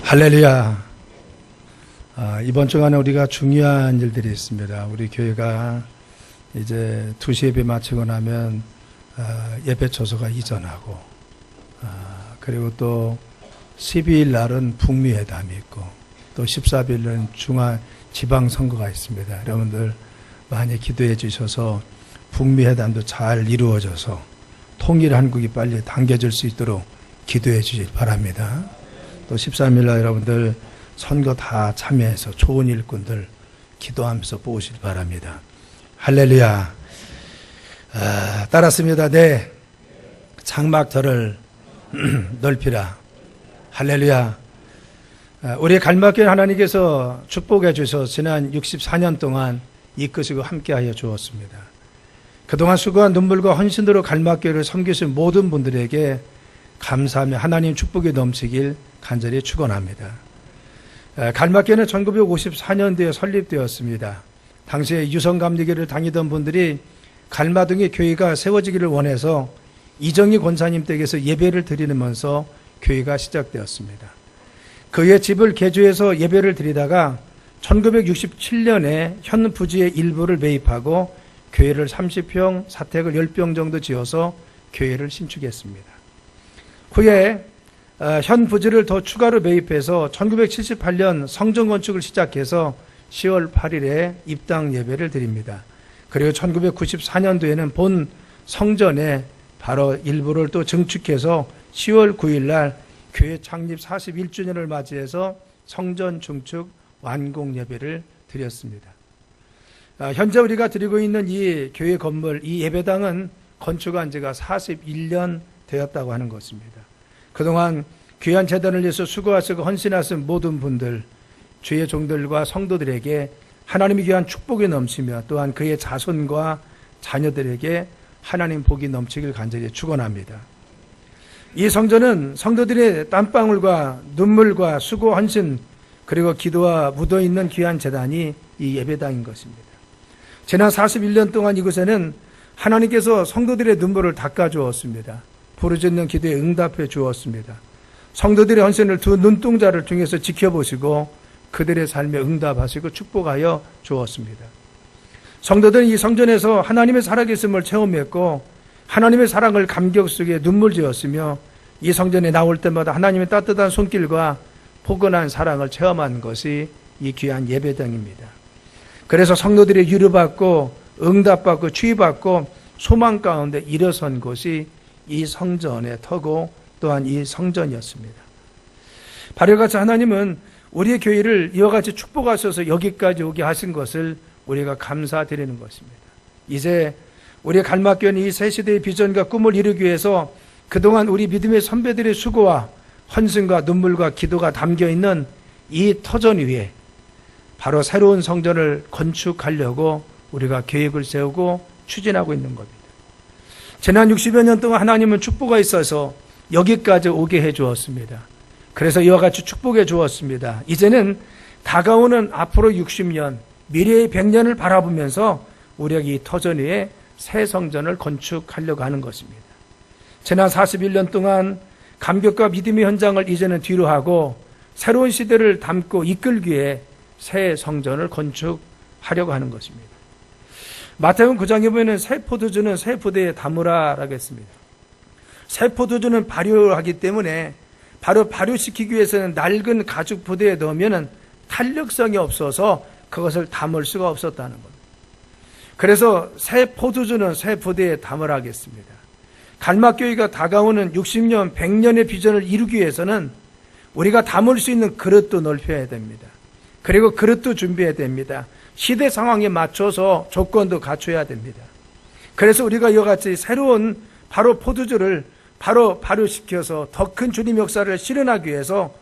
할렐루야. 이번 주간에 우리가 중요한 일들이 있습니다. 우리 교회가 이제 2시 예배 마치고 나면 예배 초소가 이전하고, 그리고 또 12일 날은 북미 회담이 있고, 또 14일은 중앙 지방선거가 있습니다. 여러분들 많이 기도해 주셔서 북미 회담도 잘 이루어져서 통일 한국이 빨리 당겨질 수 있도록 기도해 주실 바랍니다. 또 13일 날 여러분들 선거 다 참여해서 좋은 일꾼들 기도하면서 뽑으실 바랍니다. 할렐루야. 따랐습니다. 네. 장막터를 넓히라. 할렐루야. 우리 갈막교회 하나님께서 축복해 주셔서 지난 64년 동안 이끄시고 함께하여 주었습니다. 그동안 수고한 눈물과 헌신으로 갈막교회를 섬기신 모든 분들에게 감사하며 하나님 축복이 넘치길 간절히 축원합니다. 갈막교회는 1954년도에 설립되었습니다. 당시에 유성감리교를 다니던 분들이 갈마동에 교회가 세워지기를 원해서 이정희 권사님 댁에서 예배를 드리면서 교회가 시작되었습니다. 그의 집을 개조해서 예배를 드리다가 1967년에 현 부지의 일부를 매입하고 교회를 30평, 사택을 10평 정도 지어서 교회를 신축했습니다. 후에 현 부지를 더 추가로 매입해서 1978년 성전 건축을 시작해서 10월 8일에 입당 예배를 드립니다. 그리고 1994년도에는 본 성전에 바로 일부를 또 증축해서 10월 9일 날 교회 창립 41주년을 맞이해서 성전 중축 완공 예배를 드렸습니다. 현재 우리가 드리고 있는 이 교회 건물, 이 예배당은 건축한 지가 41년 되었다고 하는 것입니다. 그동안 귀한 재단을 위해서 수고하시고 헌신하신 모든 분들, 주의 종들과 성도들에게 하나님의 귀한 축복이 넘치며 또한 그의 자손과 자녀들에게 하나님 복이 넘치길 간절히 축원합니다. 이 성전은 성도들의 땀방울과 눈물과 수고 헌신 그리고 기도와 묻어있는 귀한 재단이 이 예배당인 것입니다. 지난 41년 동안 이곳에는 하나님께서 성도들의 눈물을 닦아주었습니다. 부르짖는 기도에 응답해 주었습니다. 성도들의 헌신을 두 눈동자를 통해서 지켜보시고 그들의 삶에 응답하시고 축복하여 주었습니다. 성도들은 이 성전에서 하나님의 살아계심을 체험했고 하나님의 사랑을 감격 속에 눈물 지었으며 이 성전에 나올 때마다 하나님의 따뜻한 손길과 포근한 사랑을 체험한 것이 이 귀한 예배당입니다. 그래서 성도들이 위로받고 응답받고 치유받고 소망 가운데 일어선 곳이 이 성전의 터고 또한 이 성전이었습니다. 바로 같이 하나님은 우리의 교회를 이와 같이 축복하셔서 여기까지 오게 하신 것을 우리가 감사드리는 것입니다. 이제 우리의 갈막교회는 이 새 시대의 비전과 꿈을 이루기 위해서 그동안 우리 믿음의 선배들의 수고와 헌신과 눈물과 기도가 담겨있는 이 터전 위에 바로 새로운 성전을 건축하려고 우리가 계획을 세우고 추진하고 있는 겁니다. 지난 60여 년 동안 하나님은 축복가 있어서 여기까지 오게 해 주었습니다. 그래서 이와 같이 축복해 주었습니다. 이제는 다가오는 앞으로 60년, 미래의 100년을 바라보면서 우리가 이 터전 위에 새 성전을 건축하려고 하는 것입니다. 지난 41년 동안 감격과 믿음의 현장을 이제는 뒤로 하고 새로운 시대를 담고 이끌기 위해 새 성전을 건축하려고 하는 것입니다. 마태복음 9장에 보면 새 포도주는 새 부대에 담으라라고 했습니다. 새 포도주는 발효하기 때문에 바로 발효시키기 위해서는 낡은 가죽 부대에 넣으면 탄력성이 없어서 그것을 담을 수가 없었다는 겁니다. 그래서 새 포도주는 새 부대에 담으라 하겠습니다. 갈막교회가 다가오는 60년, 100년의 비전을 이루기 위해서는 우리가 담을 수 있는 그릇도 넓혀야 됩니다. 그리고 그릇도 준비해야 됩니다. 시대 상황에 맞춰서 조건도 갖춰야 됩니다. 그래서 우리가 이와 같이 새로운 바로 포도주를 바로 발효시켜서 더 큰 주님 역사를 실현하기 위해서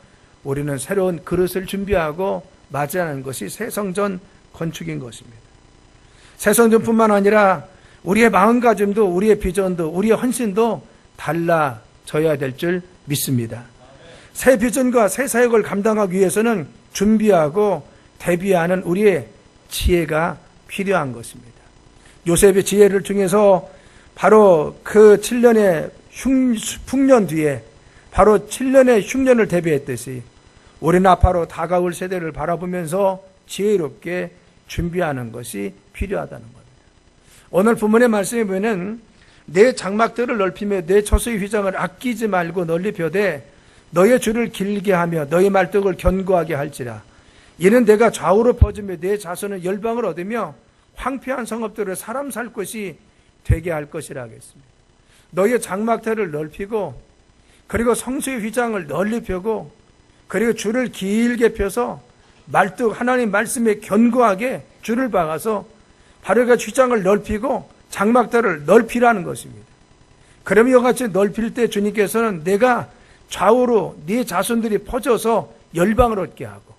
우리는 새로운 그릇을 준비하고 맞이하는 것이 새 성전 건축인 것입니다. 새 성전뿐만 아니라 우리의 마음가짐도 우리의 비전도 우리의 헌신도 달라져야 될 줄 믿습니다. 새 비전과 새 사역을 감당하기 위해서는 준비하고 대비하는 우리의 지혜가 필요한 것입니다. 요셉의 지혜를 통해서 바로 그 7년의 풍년 뒤에 바로 7년의 흉년을 대비했듯이 우리는 앞으로 다가올 세대를 바라보면서 지혜롭게 준비하는 것이 필요하다는 겁니다. 오늘 본문의 말씀에 보면 내 장막들을 넓히며 내 처소의 휘장을 아끼지 말고 널리 펴되 너의 줄을 길게 하며 너의 말뚝을 견고하게 할지라. 이는 내가 좌우로 퍼지며 내 자손은 열방을 얻으며 황폐한 성읍들을 사람 살 곳이 되게 할 것이라 하겠습니다. 너의 장막들을 넓히고 그리고 성소의 휘장을 널리 펴고 그리고 줄을 길게 펴서 말뚝 하나님 말씀에 견고하게 줄을 박아서 바로 그 휘장을 넓히고 장막들을 넓히라는 것입니다. 그러면 이와 같이 넓힐 때 주님께서는 내가 좌우로 네 자손들이 퍼져서 열방을 얻게 하고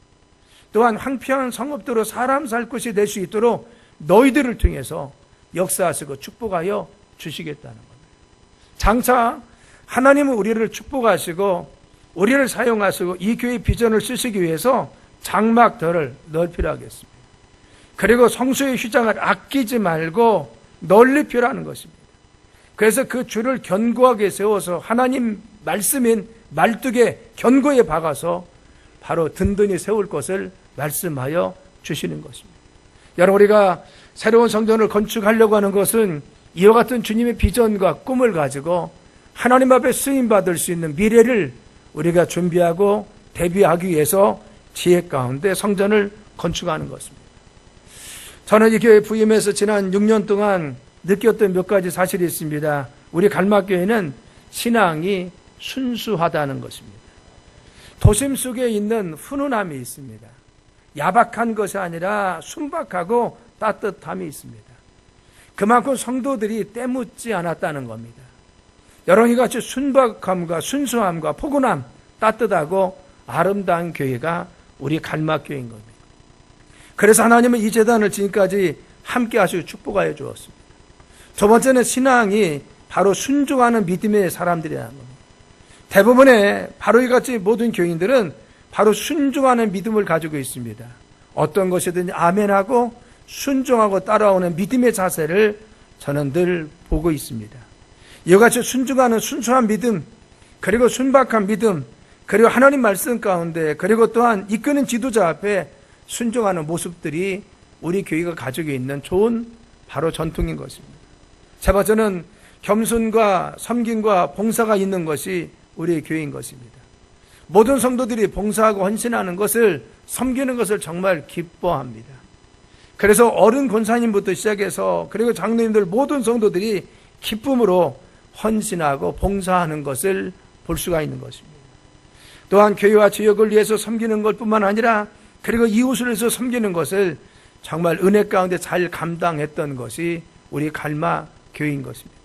또한 황폐한 성읍들로 사람 살 곳이 될 수 있도록 너희들을 통해서 역사하시고 축복하여 주시겠다는 겁니다. 장차 하나님은 우리를 축복하시고 우리를 사용하시고 이 교회의 비전을 쓰시기 위해서 장막들을 넓히라 하겠습니다. 그리고 성소의 휘장을 아끼지 말고 널리 펴라는 것입니다. 그래서 그 줄을 견고하게 세워서 하나님 말씀인 말뚝에 견고히 박아서 바로 든든히 세울 것을 말씀하여 주시는 것입니다. 여러분, 우리가 새로운 성전을 건축하려고 하는 것은 이와 같은 주님의 비전과 꿈을 가지고 하나님 앞에 쓰임받을 수 있는 미래를 우리가 준비하고 대비하기 위해서 지혜 가운데 성전을 건축하는 것입니다. 저는 이 교회 부임해서 지난 6년 동안 느꼈던 몇 가지 사실이 있습니다. 우리 갈막교회는 신앙이 순수하다는 것입니다. 도심 속에 있는 훈훈함이 있습니다. 야박한 것이 아니라 순박하고 따뜻함이 있습니다. 그만큼 성도들이 때묻지 않았다는 겁니다. 여러분, 이같이 순박함과 순수함과 포근함, 따뜻하고 아름다운 교회가 우리 갈막교회인 겁니다. 그래서 하나님은 이 제단을 지금까지 함께 하시고 축복하여 주었습니다. 두 번째는 신앙이 바로 순종하는 믿음의 사람들이라는 겁니다. 대부분의 바로 이같이 모든 교인들은 바로 순종하는 믿음을 가지고 있습니다. 어떤 것이든지 아멘하고 순종하고 따라오는 믿음의 자세를 저는 늘 보고 있습니다. 이와 같이 순종하는 순수한 믿음, 그리고 순박한 믿음, 그리고 하나님 말씀 가운데, 그리고 또한 이끄는 지도자 앞에 순종하는 모습들이 우리 교회가 가지고 있는 좋은 바로 전통인 것입니다. 세 번째는 겸손과 섬김과 봉사가 있는 것이 우리의 교회인 것입니다. 모든 성도들이 봉사하고 헌신하는 것을, 섬기는 것을 정말 기뻐합니다. 그래서 어른 권사님부터 시작해서 그리고 장로님들 모든 성도들이 기쁨으로 헌신하고 봉사하는 것을 볼 수가 있는 것입니다. 또한 교회와 지역을 위해서 섬기는 것뿐만 아니라 그리고 이웃을 위해서 섬기는 것을 정말 은혜 가운데 잘 감당했던 것이 우리 갈마 교회인 것입니다.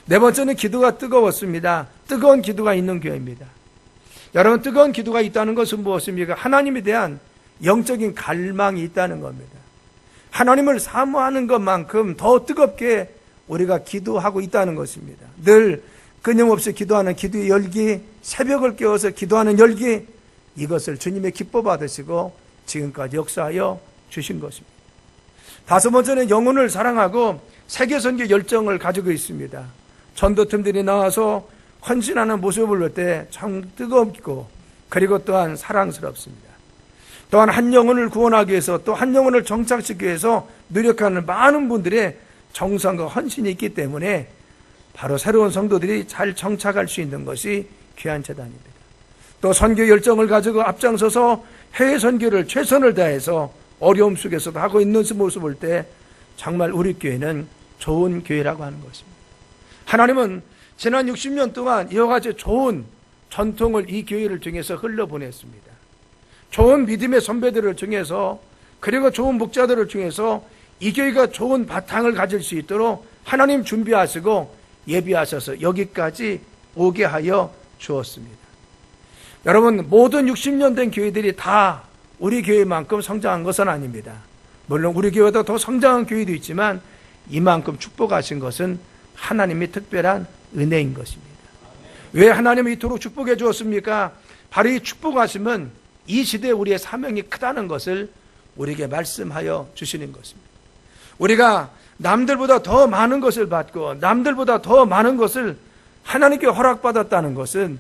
네 번째는 기도가 뜨거웠습니다. 뜨거운 기도가 있는 교회입니다. 여러분, 뜨거운 기도가 있다는 것은 무엇입니까? 하나님에 대한 영적인 갈망이 있다는 겁니다. 하나님을 사모하는 것만큼 더 뜨겁게 우리가 기도하고 있다는 것입니다. 늘 끊임없이 기도하는 기도의 열기, 새벽을 깨워서 기도하는 열기, 이것을 주님의 기뻐 받으시고 지금까지 역사하여 주신 것입니다. 다섯 번째는 영혼을 사랑하고 세계선교 열정을 가지고 있습니다. 전도팀들이 나와서 헌신하는 모습을 볼 때 참 뜨겁고 그리고 또한 사랑스럽습니다. 또한 한 영혼을 구원하기 위해서 또 한 영혼을 정착시키기 위해서 노력하는 많은 분들의 정성과 헌신이 있기 때문에 바로 새로운 성도들이 잘 정착할 수 있는 것이 귀한 재단입니다. 또 선교 열정을 가지고 앞장서서 해외 선교를 최선을 다해서 어려움 속에서도 하고 있는 모습을 볼 때 정말 우리 교회는 좋은 교회라고 하는 것입니다. 하나님은 지난 60년 동안 이와 같이 좋은 전통을 이 교회를 통해서 흘러보냈습니다. 좋은 믿음의 선배들을 통해서 그리고 좋은 목자들을 통해서 이 교회가 좋은 바탕을 가질 수 있도록 하나님 준비하시고 예비하셔서 여기까지 오게 하여 주었습니다. 여러분, 모든 60년 된 교회들이 다 우리 교회만큼 성장한 것은 아닙니다. 물론 우리 교회보다 더 성장한 교회도 있지만 이만큼 축복하신 것은 하나님의 특별한 은혜인 것입니다. 왜 하나님이 이토록 축복해 주었습니까? 바로 이 축복하심은 이 시대에 우리의 사명이 크다는 것을 우리에게 말씀하여 주시는 것입니다. 우리가 남들보다 더 많은 것을 받고 남들보다 더 많은 것을 하나님께 허락받았다는 것은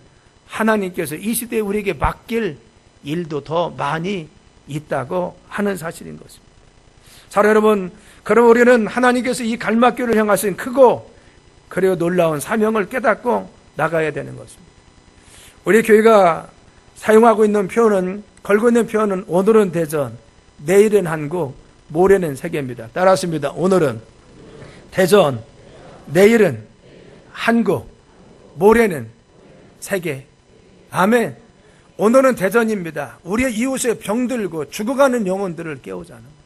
하나님께서 이 시대에 우리에게 맡길 일도 더 많이 있다고 하는 사실인 것입니다. 자, 여러분, 그럼 우리는 하나님께서 이 갈막교를 향하신 크고 그리고 놀라운 사명을 깨닫고 나가야 되는 것입니다. 우리 교회가 사용하고 있는 표현은, 걸고 있는 표현은 오늘은 대전, 내일은 한국, 모레는 세계입니다. 따라하십니다. 오늘은 대전, 내일은 한국, 모레는 세계. 아멘. 오늘은 대전입니다. 우리의 이웃에 병들고 죽어가는 영혼들을 깨우자는 거예요.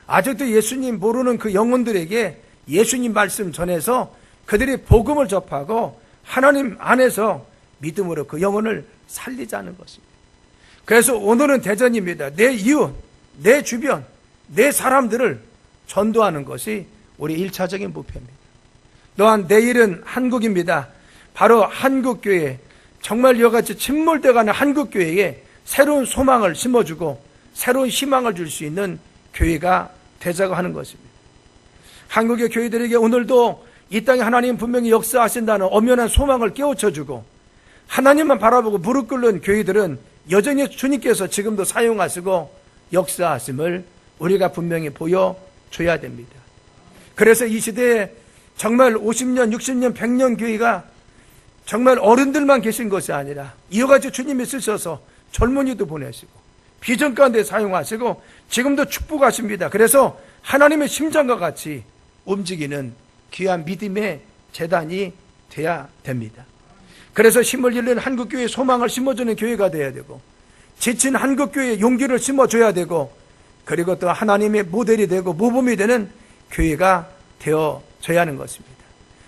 아직도 예수님 모르는 그 영혼들에게 예수님 말씀 전해서 그들이 복음을 접하고 하나님 안에서 믿음으로 그 영혼을 살리자는 것입니다. 그래서 오늘은 대전입니다. 내 이웃, 내 주변, 내 사람들을 전도하는 것이 우리 1차적인 목표입니다. 또한 내일은 한국입니다. 바로 한국교회, 정말 이와같이 침몰되어가는 한국교회에 새로운 소망을 심어주고 새로운 희망을 줄 수 있는 교회가 되자고 하는 것입니다. 한국의 교회들에게 오늘도 이 땅에 하나님 분명히 역사하신다는 엄연한 소망을 깨우쳐주고 하나님만 바라보고 무릎 꿇는 교회들은 여전히 주님께서 지금도 사용하시고 역사하심을 우리가 분명히 보여줘야 됩니다. 그래서 이 시대에 정말 50년, 60년, 100년 교회가 정말 어른들만 계신 것이 아니라 이어가지고 주님이 쓰셔서 젊은이도 보내시고 비전 가운데 사용하시고 지금도 축복하십니다. 그래서 하나님의 심장과 같이 움직이는 귀한 믿음의 재단이 돼야 됩니다. 그래서 힘을 잃는 한국교회에 소망을 심어주는 교회가 돼야 되고 지친 한국교회에 용기를 심어줘야 되고 그리고 또 하나님의 모델이 되고 모범이 되는 교회가 되어져야 하는 것입니다.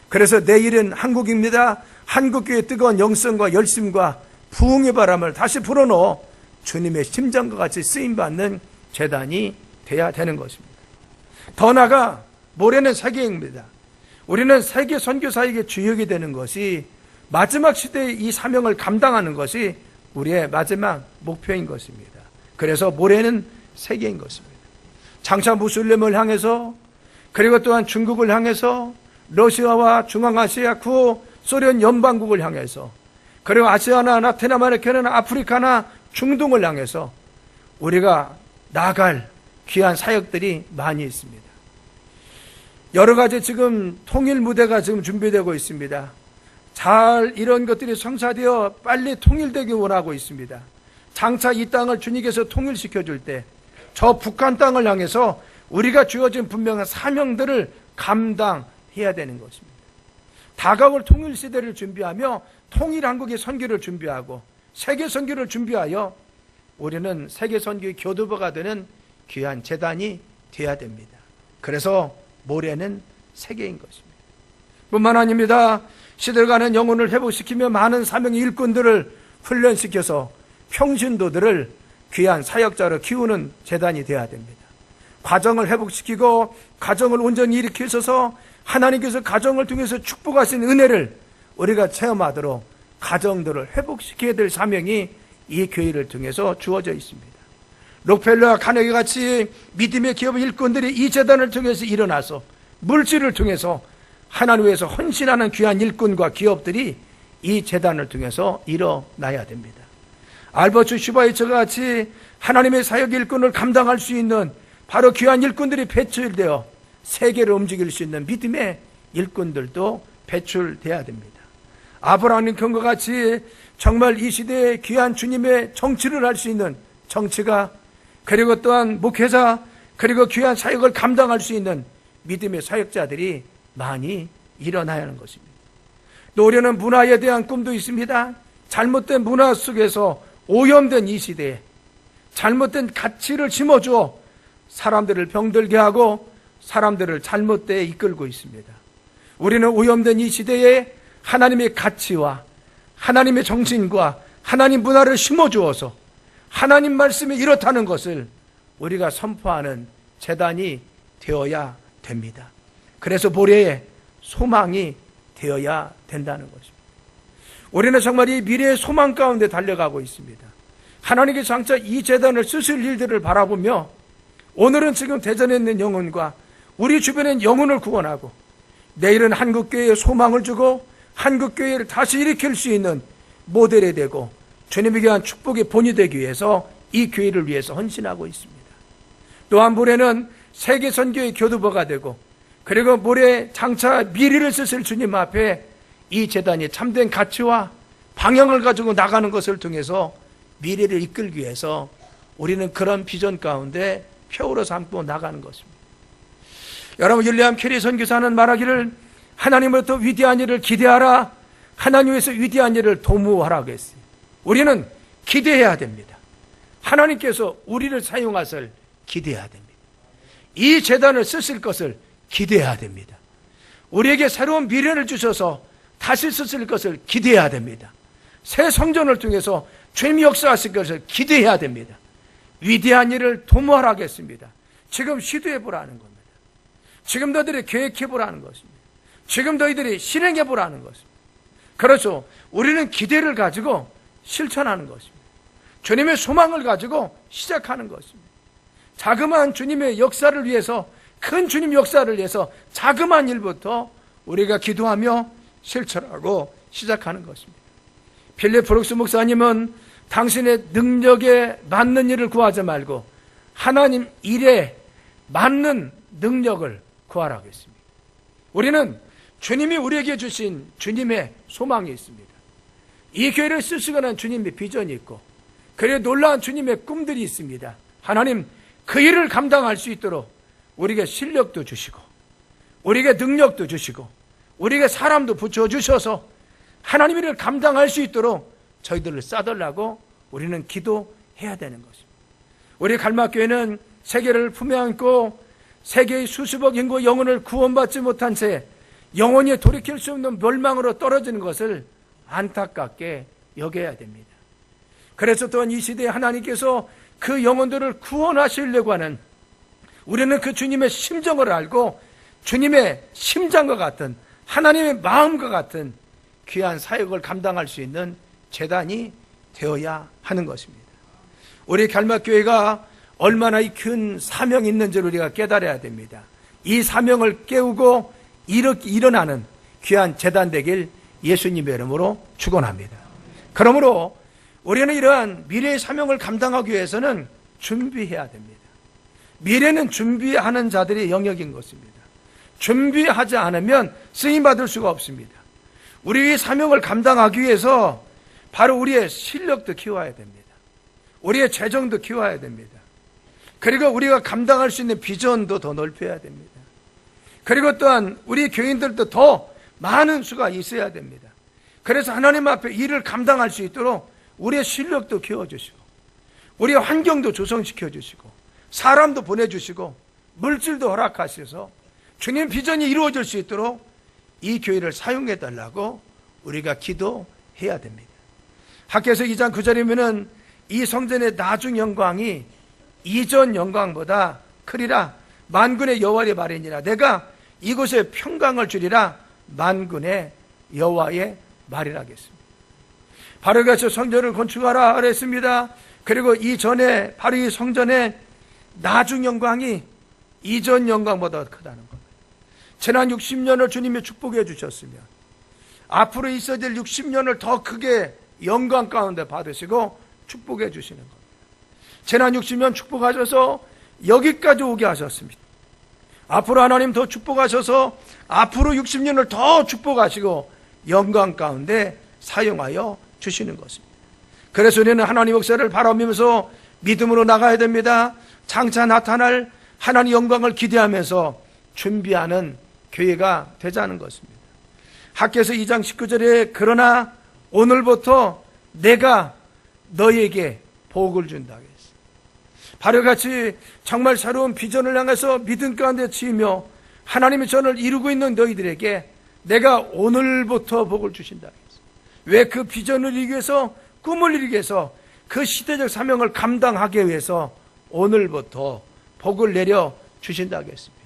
그래서 내일은 한국입니다. 한국교회의 뜨거운 영성과 열심과 부흥의 바람을 다시 불어넣어 주님의 심장과 같이 쓰임받는 재단이 돼야 되는 것입니다. 더 나아가 모레는 세계입니다. 우리는 세계 선교사에게 주역이 되는 것이 마지막 시대의 이 사명을 감당하는 것이 우리의 마지막 목표인 것입니다. 그래서 모레는 세계인 것입니다. 장차 무슬림을 향해서 그리고 또한 중국을 향해서 러시아와 중앙아시아 구소련 연방국을 향해서 그리고 아시아나 라틴 아메리카나 아프리카나 중동을 향해서 우리가 나갈 귀한 사역들이 많이 있습니다. 여러 가지 지금 통일 무대가 지금 준비되고 있습니다. 잘 이런 것들이 성사되어 빨리 통일되기 원하고 있습니다. 장차 이 땅을 주님께서 통일시켜 줄 때 저 북한 땅을 향해서 우리가 주어진 분명한 사명들을 감당해야 되는 것입니다. 다가올 통일 시대를 준비하며 통일 한국의 선교를 준비하고 세계 선교를 준비하여 우리는 세계 선교의 교두보가 되는 귀한 재단이 되어야 됩니다. 그래서 모레는 세계인 것입니다. 뿐만 아닙니다. 시대를 가는 영혼을 회복시키며 많은 사명의 일꾼들을 훈련시켜서 평신도들을 귀한 사역자로 키우는 재단이 되어야 됩니다. 가정을 회복시키고 가정을 온전히 일으키셔서 하나님께서 가정을 통해서 축복하신 은혜를 우리가 체험하도록 가정들을 회복시켜야 될 사명이 이 교회를 통해서 주어져 있습니다. 록펠러와 카네기 같이 믿음의 기업 일꾼들이 이 재단을 통해서 일어나서 물질을 통해서 하나님 위해서 헌신하는 귀한 일꾼과 기업들이 이 재단을 통해서 일어나야 됩니다. 알버트 슈바이처가 같이 하나님의 사역 일꾼을 감당할 수 있는 바로 귀한 일꾼들이 배출되어 세계를 움직일 수 있는 믿음의 일꾼들도 배출돼야 됩니다. 아브라함 링컨과 같이 정말 이 시대에 귀한 주님의 정치를 할 수 있는 정치가 그리고 또한 목회자 그리고 귀한 사역을 감당할 수 있는 믿음의 사역자들이 많이 일어나야 하는 것입니다. 또 우리는 문화에 대한 꿈도 있습니다. 잘못된 문화 속에서 오염된 이 시대에 잘못된 가치를 심어주어 사람들을 병들게 하고 사람들을 잘못되게 이끌고 있습니다. 우리는 오염된 이 시대에 하나님의 가치와 하나님의 정신과 하나님 문화를 심어주어서 하나님 말씀이 이렇다는 것을 우리가 선포하는 재단이 되어야 됩니다. 그래서 모래에 소망이 되어야 된다는 것입니다. 우리는 정말 이 미래의 소망 가운데 달려가고 있습니다. 하나님께서 장차 이 재단을 쓰실 일들을 바라보며 오늘은 지금 대전에 있는 영혼과 우리 주변에 있는 영혼을 구원하고 내일은 한국교회에 소망을 주고 한국교회를 다시 일으킬 수 있는 모델이 되고 주님에 대한 축복의 본이 되기 위해서 이 교회를 위해서 헌신하고 있습니다. 또한 모레는 세계 선교의 교두보가 되고, 그리고 모레 장차 미래를 쓰실 주님 앞에 이 재단이 참된 가치와 방향을 가지고 나가는 것을 통해서 미래를 이끌기 위해서 우리는 그런 비전 가운데 표로 삼고 나가는 것입니다. 여러분, 윌리엄 캐리 선교사는 말하기를 하나님으로부터 위대한 일을 기대하라, 하나님에서 위대한 일을 도모하라고 했어요. 우리는 기대해야 됩니다. 하나님께서 우리를 사용하실 기대해야 됩니다. 이 재단을 쓰실 것을 기대해야 됩니다. 우리에게 새로운 미래를 주셔서 다시 쓰실 것을 기대해야 됩니다. 새 성전을 통해서 주님이 역사하실 것을 기대해야 됩니다. 위대한 일을 도모하라고 했습니다. 지금 시도해보라는 겁니다. 지금 너희들이 계획해보라는 것입니다. 지금 너희들이 실행해보라는 것입니다. 그렇죠. 우리는 기대를 가지고 실천하는 것입니다. 주님의 소망을 가지고 시작하는 것입니다. 자그마한 주님의 역사를 위해서, 큰 주님 역사를 위해서 자그마한 일부터 우리가 기도하며 실천하고 시작하는 것입니다. 필립 브룩스 목사님은 당신의 능력에 맞는 일을 구하지 말고 하나님 일에 맞는 능력을 구하라고 했습니다. 우리는 주님이 우리에게 주신 주님의 소망이 있습니다. 이 교회를 쓰시거나 주님의 비전이 있고, 그리고 놀라운 주님의 꿈들이 있습니다. 하나님 그 일을 감당할 수 있도록 우리에게 실력도 주시고, 우리에게 능력도 주시고, 우리에게 사람도 붙여주셔서 하나님 일을 감당할 수 있도록 저희들을 싸달라고 우리는 기도해야 되는 것입니다. 우리 갈막교회는 세계를 품에 안고 세계의 수십억 인구 영혼을 구원받지 못한 채 영원히 돌이킬 수 없는 멸망으로 떨어지는 것을 안타깝게 여겨야 됩니다. 그래서 또한 이 시대에 하나님께서 그 영혼들을 구원하시려고 하는, 우리는 그 주님의 심정을 알고 주님의 심장과 같은, 하나님의 마음과 같은 귀한 사역을 감당할 수 있는 재단이 되어야 하는 것입니다. 우리 갈막교회가 얼마나 이 큰 사명이 있는지를 우리가 깨달아야 됩니다. 이 사명을 깨우고 일어나는 귀한 재단 되길 예수님의 이름으로 축원합니다. 그러므로 우리는 이러한 미래의 사명을 감당하기 위해서는 준비해야 됩니다. 미래는 준비하는 자들의 영역인 것입니다. 준비하지 않으면 쓰임받을 수가 없습니다. 우리의 사명을 감당하기 위해서 바로 우리의 실력도 키워야 됩니다. 우리의 재정도 키워야 됩니다. 그리고 우리가 감당할 수 있는 비전도 더 넓혀야 됩니다. 그리고 또한 우리 교인들도 더 많은 수가 있어야 됩니다. 그래서 하나님 앞에 일을 감당할 수 있도록 우리의 실력도 키워주시고, 우리의 환경도 조성시켜 주시고, 사람도 보내주시고, 물질도 허락하셔서 주님 비전이 이루어질 수 있도록 이 교회를 사용해달라고 우리가 기도해야 됩니다. 학개서 2장 9절이면은 이 성전의 나중 영광이 이전 영광보다 크리라. 만군의 여호와의 말이니라. 내가 이곳에 평강을 주리라. 만군의 여호와의 말이라겠습니다. 바로 같이 성전을 건축하라 그랬습니다. 그리고 이전에 바로 이 성전의 나중 영광이 이전 영광보다 크다는 겁니다. 지난 60년을 주님이 축복해 주셨으면 앞으로 있어야 될 60년을 더 크게 영광 가운데 받으시고 축복해 주시는 겁니다. 지난 60년 축복하셔서 여기까지 오게 하셨습니다. 앞으로 하나님 더 축복하셔서 앞으로 60년을 더 축복하시고 영광 가운데 사용하여 주시는 것입니다. 그래서 우리는 하나님 역사를 바라보면서 믿음으로 나가야 됩니다. 장차 나타날 하나님 영광을 기대하면서 준비하는 교회가 되자는 것입니다. 학개서 2장 19절에 그러나 오늘부터 내가 너희에게 복을 준다 했어요. 바로 같이 정말 새로운 비전을 향해서 믿음 가운데 치이며 하나님의 전을 이루고 있는 너희들에게 내가 오늘부터 복을 주신다 했어요. 왜? 그 비전을 이루기 위해서, 꿈을 이루기 위해서, 그 시대적 사명을 감당하기 위해서 오늘부터 복을 내려 주신다고 했습니다.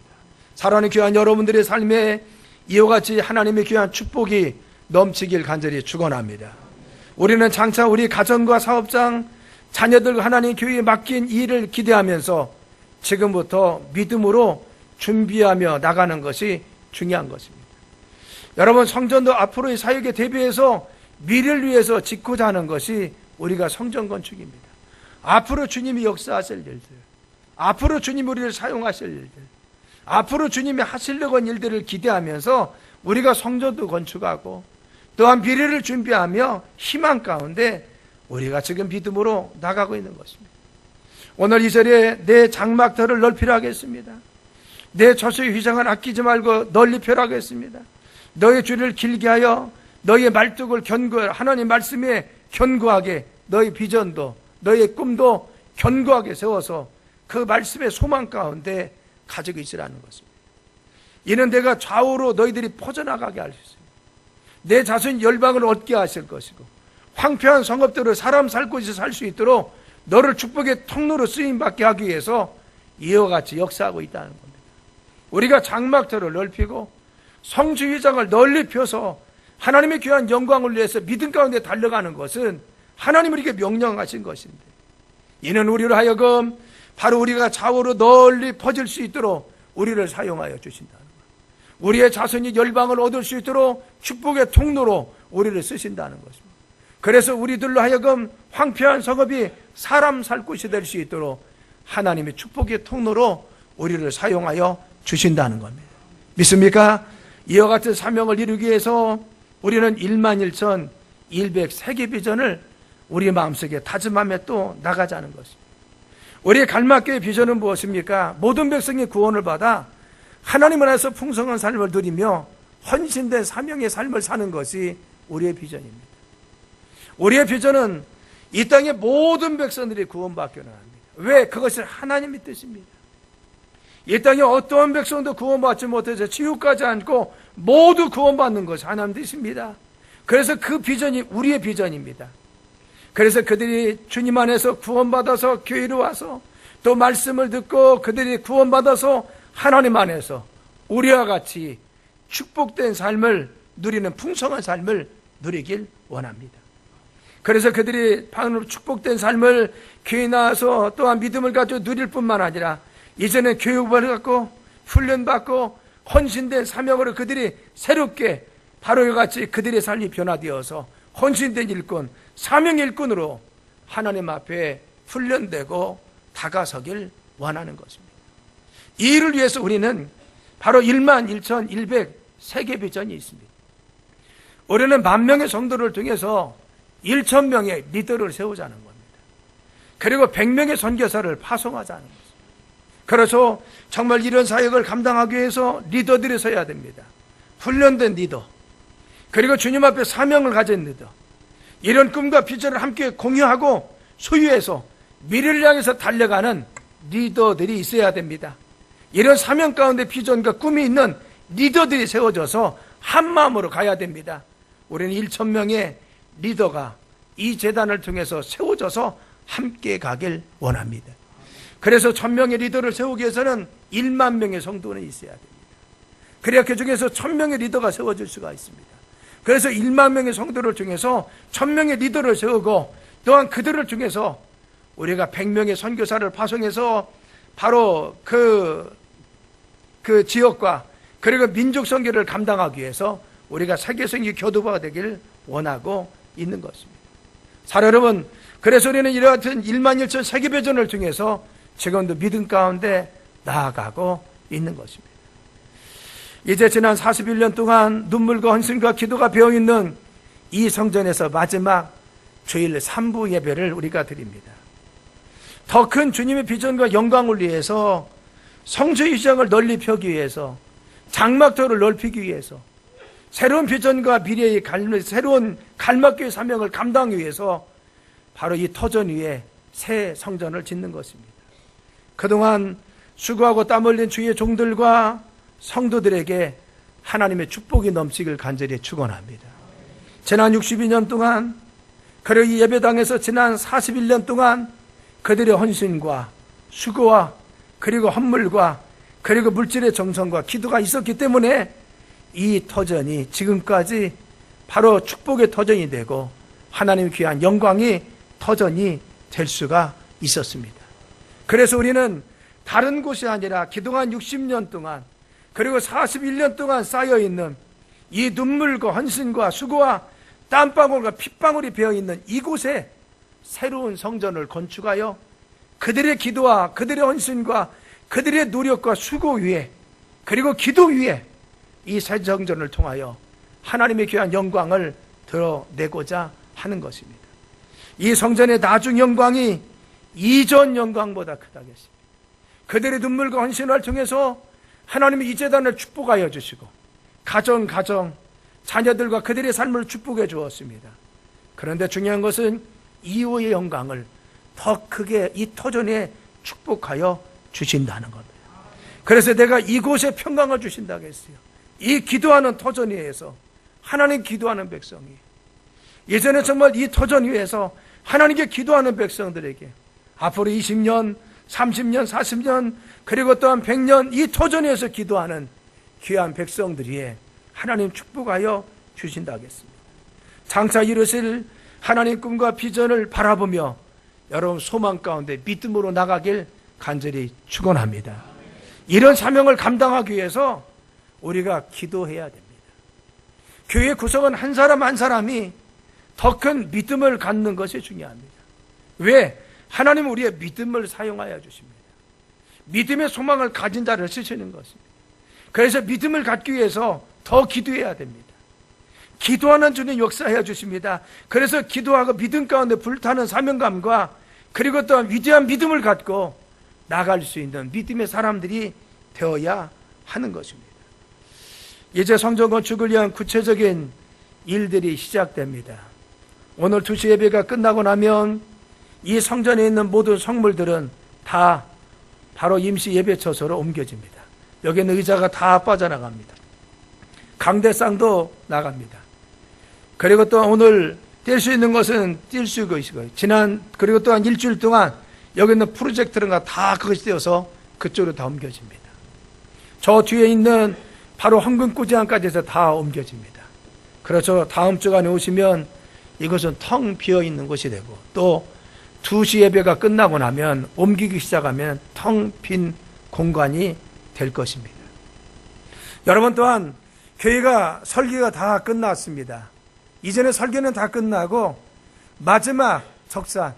사랑하는 귀한 여러분들의 삶에 이와 같이 하나님의 귀한 축복이 넘치길 간절히 축원합니다. 우리는 장차 우리 가정과 사업장, 자녀들과 하나님 교회에 맡긴 일을 기대하면서 지금부터 믿음으로 준비하며 나가는 것이 중요한 것입니다. 여러분, 성전도 앞으로의 사역에 대비해서 미래를 위해서 짓고자 하는 것이 우리가 성전 건축입니다. 앞으로 주님이 역사하실 일들, 앞으로 주님이 우리를 사용하실 일들, 앞으로 주님이 하시려고 하는 일들을 기대하면서 우리가 성전도 건축하고 또한 미래를 준비하며 희망 가운데 우리가 지금 믿음으로 나가고 있는 것입니다. 오늘 이 자리에 내 장막터를 넓히라 하겠습니다. 내 저수의 휘장을 아끼지 말고 널리 펴라 하겠습니다. 너의 줄을 길게 하여 너의 말뚝을 견고하게, 하나님 말씀에 견고하게 너의 비전도 너의 꿈도 견고하게 세워서 그 말씀의 소망 가운데 가지고 있으라는 것입니다. 이는 내가 좌우로 너희들이 퍼져나가게 할 수 있습니다. 내 자손 열방을 얻게 하실 것이고 황폐한 성읍들을 사람 살 곳에서 살 수 있도록 너를 축복의 통로로 쓰임받게 하기 위해서 이와 같이 역사하고 있다는 겁니다. 우리가 장막터를 넓히고 성주휘장을 널리 펴서 하나님의 귀한 영광을 위해서 믿음 가운데 달려가는 것은 하나님 우리에게 명령하신 것인데, 이는 우리로 하여금 바로 우리가 좌우로 널리 퍼질 수 있도록 우리를 사용하여 주신다는 거예요. 우리의 자손이 열방을 얻을 수 있도록 축복의 통로로 우리를 쓰신다는 것입니다. 그래서 우리들로 하여금 황폐한 성읍이 사람 살 곳이 될 수 있도록 하나님의 축복의 통로로 우리를 사용하여 주신다는 겁니다. 믿습니까? 이와 같은 사명을 이루기 위해서 우리는 11,103개 비전을 우리 마음속에 다짐하며 또 나가자는 것입니다. 우리의 갈막교의 비전은 무엇입니까? 모든 백성이 구원을 받아 하나님 안에서 풍성한 삶을 누리며 헌신된 사명의 삶을 사는 것이 우리의 비전입니다. 우리의 비전은 이 땅의 모든 백성들이 구원받기를 합니다. 왜? 그것이 하나님의 뜻입니다. 이 땅에 어떠한 백성도 구원받지 못해서 지옥까지 않고 모두 구원받는 것이 하나님 뜻입니다. 그래서 그 비전이 우리의 비전입니다. 그래서 그들이 주님 안에서 구원받아서 교회로 와서 또 말씀을 듣고 그들이 구원받아서 하나님 안에서 우리와 같이 축복된 삶을 누리는 풍성한 삶을 누리길 원합니다. 그래서 그들이 축복된 삶을 교회에 나와서 또한 믿음을 가지고 누릴 뿐만 아니라 이제는 교육을 갖고 훈련받고 헌신된 사명으로 그들이 새롭게 바로 이와 같이 그들의 삶이 변화되어서 헌신된 일꾼, 사명 일꾼으로 하나님 앞에 훈련되고 다가서길 원하는 것입니다. 이 일을 위해서 우리는 바로 11,103개 비전이 있습니다. 우리는 10,000명의 성도를 통해서 1,000명의 리더를 세우자는 겁니다. 그리고 100명의 선교사를 파송하자는 것입니다. 그래서 정말 이런 사역을 감당하기 위해서 리더들이 서야 됩니다. 훈련된 리더, 그리고 주님 앞에 사명을 가진 리더, 이런 꿈과 비전을 함께 공유하고 소유해서 미래를 향해서 달려가는 리더들이 있어야 됩니다. 이런 사명 가운데 비전과 꿈이 있는 리더들이 세워져서 한 마음으로 가야 됩니다. 우리는 1,000명의 리더가 이 재단을 통해서 세워져서 함께 가길 원합니다. 그래서 1,000명의 리더를 세우기 위해서는 10,000명의 성도는 있어야 됩니다. 그래야 그 중에서 1,000명의 리더가 세워질 수가 있습니다. 그래서 10,000명의 성도를 통해서 1,000명의 리더를 세우고 또한 그들을 통해서 우리가 100명의 선교사를 파송해서 바로 그 지역과 그리고 민족 선교를 감당하기 위해서 우리가 세계성이 교두보가 되길 원하고 있는 것입니다. 사랑 여러분, 그래서 우리는 이와 같은 11,000 비전을 통해서 지금도 믿음 가운데 나아가고 있는 것입니다. 이제 지난 41년 동안 눈물과 헌신과 기도가 배어있는 이 성전에서 마지막 주일 3부 예배를 우리가 드립니다. 더 큰 주님의 비전과 영광을 위해서 성전 휘장을 널리 펴기 위해서 장막터를 넓히기 위해서 새로운 비전과 미래의 새로운 갈막교의 사명을 감당하기 위해서 바로 이 터전 위에 새 성전을 짓는 것입니다. 그동안 수고하고 땀 흘린 주의 종들과 성도들에게 하나님의 축복이 넘치길 간절히 축원합니다. 지난 62년 동안 그리고 이 예배당에서 지난 41년 동안 그들의 헌신과 수고와 그리고 헌물과 그리고 물질의 정성과 기도가 있었기 때문에 이 터전이 지금까지 바로 축복의 터전이 되고 하나님의 귀한 영광이 터전이 될 수가 있었습니다. 그래서 우리는 다른 곳이 아니라 그동안 60년 동안 그리고 41년 동안 쌓여있는 이 눈물과 헌신과 수고와 땀방울과 핏방울이 배어있는 이곳에 새로운 성전을 건축하여 그들의 기도와 그들의 헌신과 그들의 노력과 수고 위에 그리고 기도 위에 이 새 성전을 통하여 하나님의 귀한 영광을 드러내고자 하는 것입니다. 이 성전의 나중 영광이 이전 영광보다 크다겠습니다. 그들의 눈물과 헌신을 통해서 하나님이 이 제단을 축복하여 주시고 가정 자녀들과 그들의 삶을 축복해 주었습니다. 그런데 중요한 것은 이후의 영광을 더 크게 이 터전에 축복하여 주신다는 겁니다. 그래서 내가 이곳에 평강을 주신다고 했어요. 이 기도하는 터전 위에서 하나님 기도하는 백성이 예전에 정말 이 터전 위에서 하나님께 기도하는 백성들에게 앞으로 20년, 30년, 40년 그리고 또한 100년 이 터전 위에서 기도하는 귀한 백성들이 하나님 축복하여 주신다고 했습니다. 장차 이루실 하나님 꿈과 비전을 바라보며 여러분 소망 가운데 믿음으로 나가길 간절히 축원합니다. 이런 사명을 감당하기 위해서 우리가 기도해야 됩니다. 교회 구성원 한 사람 한 사람이 더 큰 믿음을 갖는 것이 중요합니다. 왜? 하나님은 우리의 믿음을 사용하여 주십니다. 믿음의 소망을 가진 자를 쓰시는 것입니다. 그래서 믿음을 갖기 위해서 더 기도해야 됩니다. 기도하는 주님 역사해 주십니다. 그래서 기도하고 믿음 가운데 불타는 사명감과 그리고 또한 위대한 믿음을 갖고 나갈 수 있는 믿음의 사람들이 되어야 하는 것입니다. 이제 성전 건축을 위한 구체적인 일들이 시작됩니다. 오늘 2시 예배가 끝나고 나면 이 성전에 있는 모든 성물들은 다 바로 임시 예배처소로 옮겨집니다. 여기는 의자가 다 빠져나갑니다. 강대상도 나갑니다. 그리고 또 오늘 뛸 수 있는 것은 뛸 수 있고요. 그리고 또한 일주일 동안 여기 있는 프로젝터가 다 그것이 되어서 그쪽으로 다 옮겨집니다. 저 뒤에 있는 바로 황금구지항까지 해서 다 옮겨집니다. 그래서 다음 주간에 오시면 이것은 텅 비어 있는 곳이 되고 또 2시 예배가 끝나고 나면 옮기기 시작하면 텅 빈 공간이 될 것입니다. 여러분 또한 교회가 설계가 다 끝났습니다. 이전에 설계는 다 끝나고 마지막 적산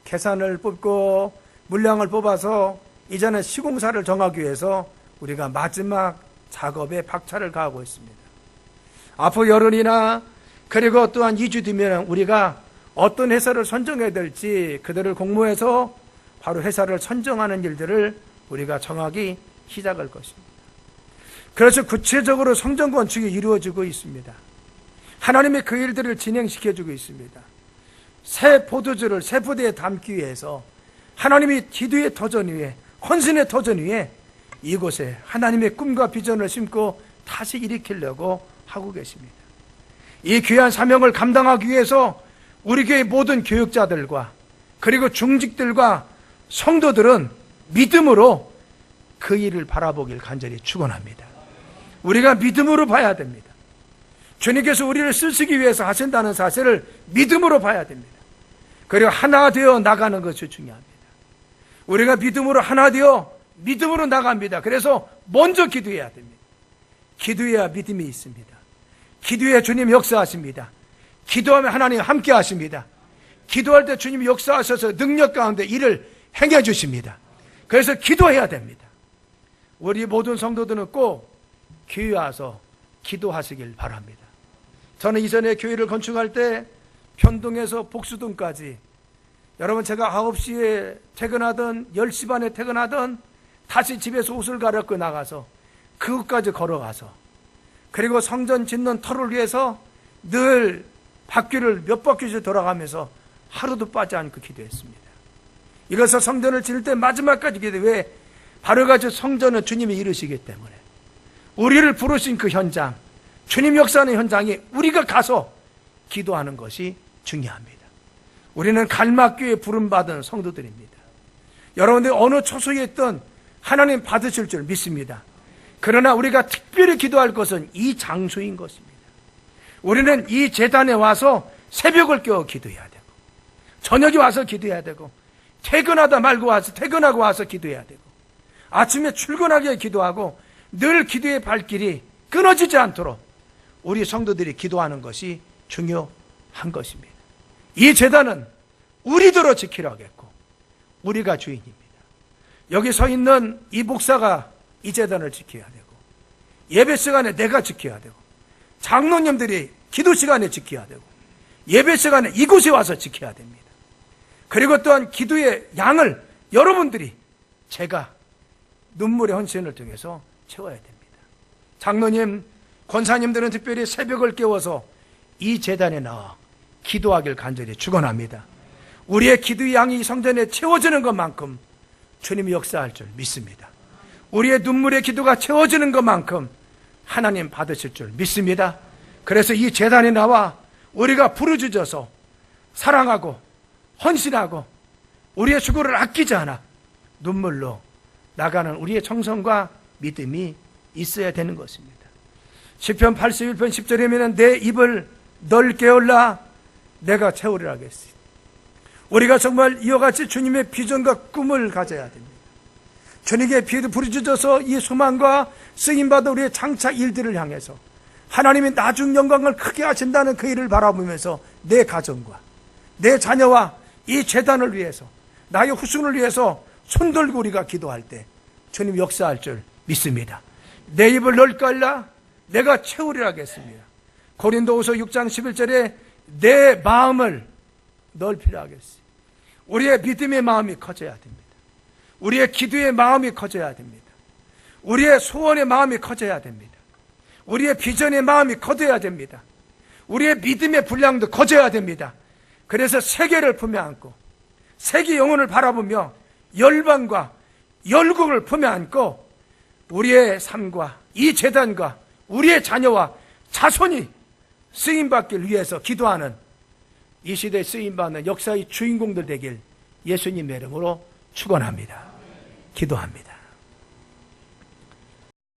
계산을 뽑고 물량을 뽑아서 이제는 시공사를 정하기 위해서 우리가 마지막 작업에 박차를 가하고 있습니다. 앞으로 열흘이나 그리고 또한 2주 뒤면 우리가 어떤 회사를 선정해야 될지 그들을 공모해서 바로 회사를 선정하는 일들을 우리가 정하기 시작할 것입니다. 그래서 구체적으로 성전 건축이 이루어지고 있습니다. 하나님의 그 일들을 진행시켜주고 있습니다. 새 포도주를 새 부대에 담기 위해서 하나님이 기도의 터전 위에 헌신의 터전 위에 이곳에 하나님의 꿈과 비전을 심고 다시 일으키려고 하고 계십니다. 이 귀한 사명을 감당하기 위해서 우리 교회 모든 교육자들과 그리고 중직들과 성도들은 믿음으로 그 일을 바라보길 간절히 축원합니다. 우리가 믿음으로 봐야 됩니다. 주님께서 우리를 쓰시기 위해서 하신다는 사실을 믿음으로 봐야 됩니다. 그리고 하나 되어 나가는 것이 중요합니다. 우리가 믿음으로 하나 되어 믿음으로 나갑니다. 그래서 먼저 기도해야 됩니다. 기도해야 믿음이 있습니다. 기도해야 주님 역사하십니다. 기도하면 하나님 함께 하십니다. 기도할 때 주님이 역사하셔서 능력 가운데 일을 행해 주십니다. 그래서 기도해야 됩니다. 우리 모든 성도들은 꼭 교회에 와서 기도하시길 바랍니다. 저는 이전에 교회를 건축할 때 편동에서 복수동까지 여러분 제가 9시에 퇴근하던 10시 반에 퇴근하던 다시 집에서 옷을 갈아입고 나가서 그곳까지 걸어가서 그리고 성전 짓는 터를 위해서 늘 바퀴를 몇 바퀴씩 돌아가면서 하루도 빠지 않고 기도했습니다. 이래서 성전을 지을 때 마지막까지 기도해. 왜? 바로 가지 성전은 주님이 이루시기 때문에 우리를 부르신 그 현장, 주님 역사하는 현장에 우리가 가서 기도하는 것이 중요합니다. 우리는 갈막교회 부름받은 성도들입니다. 여러분들 어느 초소에 있든 하나님 받으실 줄 믿습니다. 그러나 우리가 특별히 기도할 것은 이 장소인 것입니다. 우리는 이 제단에 와서 새벽을 깨워 기도해야 되고 저녁에 와서 기도해야 되고 퇴근하고 와서 기도해야 되고 아침에 출근하게 기도하고 늘 기도의 발길이 끊어지지 않도록 우리 성도들이 기도하는 것이 중요합니다. 한 것입니다. 이 제단은 우리들로 지키라고 했고 우리가 주인입니다. 여기 서 있는 이 목사가 이 제단을 지켜야 되고 예배 시간에 내가 지켜야 되고 장로님들이 기도 시간에 지켜야 되고 예배 시간에 이곳에 와서 지켜야 됩니다. 그리고 또한 기도의 양을 여러분들이 제가 눈물의 헌신을 통해서 채워야 됩니다. 장로님, 권사님들은 특별히 새벽을 깨워서 이 제단에 나와 기도하길 간절히 축원합니다. 우리의 기도의 양이 성전에 채워지는 것만큼 주님이 역사할 줄 믿습니다. 우리의 눈물의 기도가 채워지는 것만큼 하나님 받으실 줄 믿습니다. 그래서 이 제단에 나와 우리가 부르짖어서 사랑하고 헌신하고 우리의 수고를 아끼지 않아 눈물로 나가는 우리의 정성과 믿음이 있어야 되는 것입니다. 시편 81편 10절에는 내 입을 넓게 열라 내가 채우리라 하겠습니다. 우리가 정말 이와 같이 주님의 비전과 꿈을 가져야 됩니다. 주님께 부르짖어서 이 소망과 쓰임받은 우리의 장차 일들을 향해서 하나님이 나중 영광을 크게 하신다는 그 일을 바라보면서 내 가정과 내 자녀와 이 재단을 위해서 나의 후손을 위해서 손들고 우리가 기도할 때 주님 역사할 줄 믿습니다. 내 입을 넓게 열라 내가 채우리라 하겠습니다. 고린도후서 6장 11절에 내 마음을 넓히라 하겠습니다. 우리의 믿음의 마음이 커져야 됩니다. 우리의 기도의 마음이 커져야 됩니다. 우리의 소원의 마음이 커져야 됩니다. 우리의 비전의 마음이 커져야 됩니다. 우리의 믿음의 분량도 커져야 됩니다. 그래서 세계를 품에 안고 세계 영혼을 바라보며 열방과 열국을 품에 안고 우리의 삶과 이 재단과 우리의 자녀와 자손이 쓰임받길 위해서 기도하는 이 시대에 쓰임받는 역사의 주인공들 되길 예수님의 이름으로 축원합니다. 기도합니다.